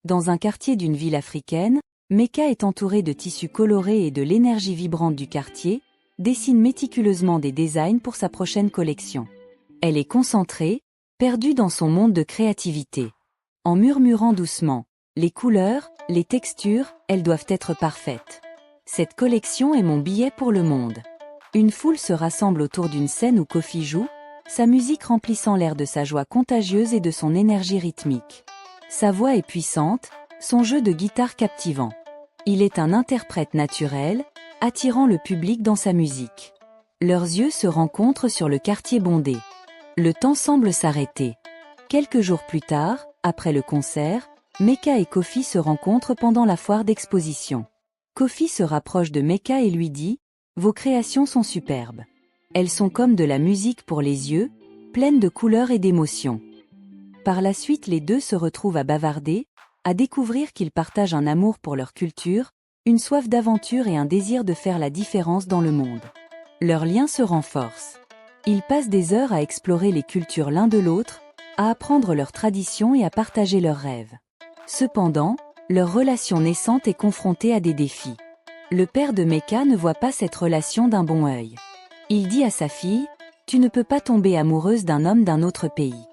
Dans un quartier d'une ville africaine, Mecca est entourée de tissus colorés et de l'énergie vibrante du quartier, dessine méticuleusement des designs pour sa prochaine collection. Elle est concentrée, perdue dans son monde de créativité. En murmurant doucement, les couleurs, les textures, elles doivent être parfaites. Cette collection est mon billet pour le monde. Une foule se rassemble autour d'une scène où Kofi joue, sa musique remplissant l'air de sa joie contagieuse et de son énergie rythmique. Sa voix est puissante, son jeu de guitare captivant. Il est un interprète naturel, attirant le public dans sa musique. Leurs yeux se rencontrent sur le quartier bondé. Le temps semble s'arrêter. Quelques jours plus tard, après le concert, Mecca et Kofi se rencontrent pendant la foire d'exposition. Kofi se rapproche de Mecca et lui dit « Vos créations sont superbes. Elles sont comme de la musique pour les yeux, pleines de couleurs et d'émotions. » Par la suite, les deux se retrouvent à bavarder, à découvrir qu'ils partagent un amour pour leur culture, une soif d'aventure et un désir de faire la différence dans le monde. Leur lien se renforce. Ils passent des heures à explorer les cultures l'un de l'autre, à apprendre leurs traditions et à partager leurs rêves. Cependant, leur relation naissante est confrontée à des défis. Le père de Mecca ne voit pas cette relation d'un bon œil. Il dit à sa fille « Tu ne peux pas tomber amoureuse d'un homme d'un autre pays.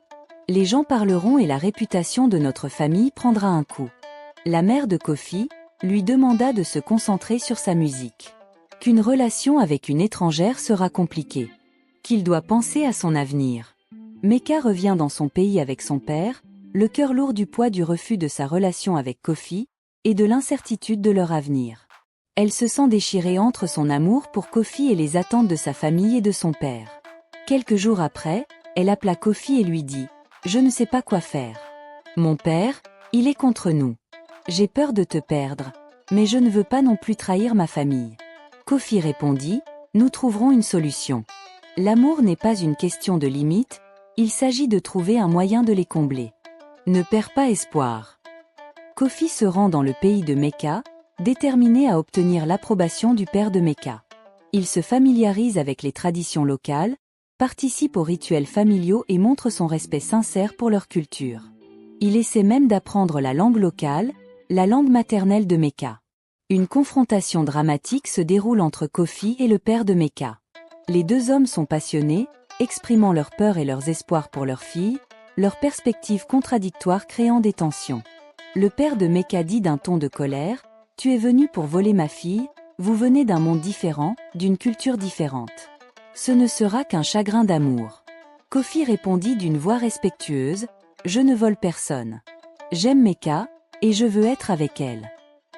Les gens parleront et la réputation de notre famille prendra un coup. » La mère de Kofi lui demanda de se concentrer sur sa musique. Qu'une relation avec une étrangère sera compliquée. Qu'il doit penser à son avenir. Mecca revient dans son pays avec son père, le cœur lourd du poids du refus de sa relation avec Kofi, et de l'incertitude de leur avenir. Elle se sent déchirée entre son amour pour Kofi et les attentes de sa famille et de son père. Quelques jours après, elle appela Kofi et lui dit « Je ne sais pas quoi faire. Mon père, il est contre nous. J'ai peur de te perdre, mais je ne veux pas non plus trahir ma famille. » Kofi répondit « Nous trouverons une solution. L'amour n'est pas une question de limite, il s'agit de trouver un moyen de les combler. Ne perds pas espoir. » Kofi se rend dans le pays de Mecca, déterminé à obtenir l'approbation du père de Mecca. Il se familiarise avec les traditions locales, participe aux rituels familiaux et montre son respect sincère pour leur culture. Il essaie même d'apprendre la langue locale, la langue maternelle de Mecca. Une confrontation dramatique se déroule entre Kofi et le père de Mecca. Les deux hommes sont passionnés, exprimant leurs peurs et leurs espoirs pour leur fille, leurs perspectives contradictoires créant des tensions. Le père de Mecca dit d'un ton de colère « Tu es venu pour voler ma fille, vous venez d'un monde différent, d'une culture différente. Ce ne sera qu'un chagrin d'amour. » Kofi répondit d'une voix respectueuse « Je ne vole personne. J'aime Mecca, et je veux être avec elle.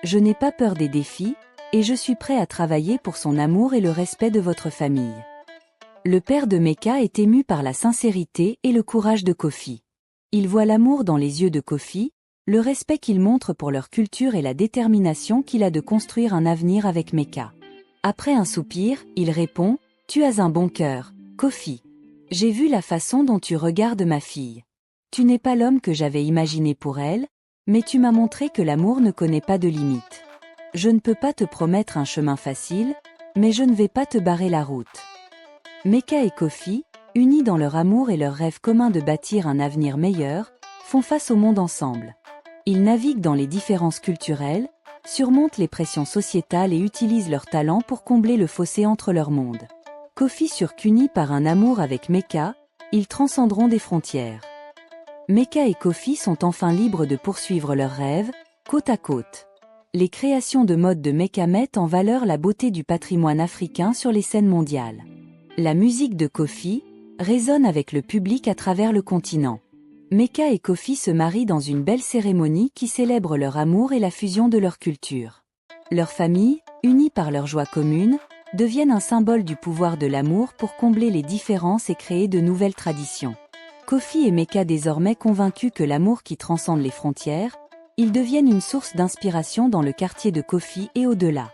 Je n'ai pas peur des défis, et je suis prêt à travailler pour son amour et le respect de votre famille. » Le père de Mecca est ému par la sincérité et le courage de Kofi. Il voit l'amour dans les yeux de Kofi, le respect qu'il montre pour leur culture et la détermination qu'il a de construire un avenir avec Mecca. Après un soupir, il répond « Tu as un bon cœur, Kofi. J'ai vu la façon dont tu regardes ma fille. Tu n'es pas l'homme que j'avais imaginé pour elle, mais tu m'as montré que l'amour ne connaît pas de limites. Je ne peux pas te promettre un chemin facile, mais je ne vais pas te barrer la route. » Mecca et Kofi, unis dans leur amour et leur rêve commun de bâtir un avenir meilleur, font face au monde ensemble. Ils naviguent dans les différences culturelles, surmontent les pressions sociétales et utilisent leur talent pour combler le fossé entre leurs mondes. Kofi sûr qu'unis par un amour avec Mecca, ils transcenderont des frontières. Mecca et Kofi sont enfin libres de poursuivre leurs rêves, côte à côte. Les créations de mode de Mecca mettent en valeur la beauté du patrimoine africain sur les scènes mondiales. La musique de Kofi résonne avec le public à travers le continent. Mecca et Kofi se marient dans une belle cérémonie qui célèbre leur amour et la fusion de leurs cultures. Leurs familles, unies par leur joie commune, deviennent un symbole du pouvoir de l'amour pour combler les différences et créer de nouvelles traditions. Kofi et Mecca désormais convaincus que l'amour qui transcende les frontières, ils deviennent une source d'inspiration dans le quartier de Kofi et au-delà.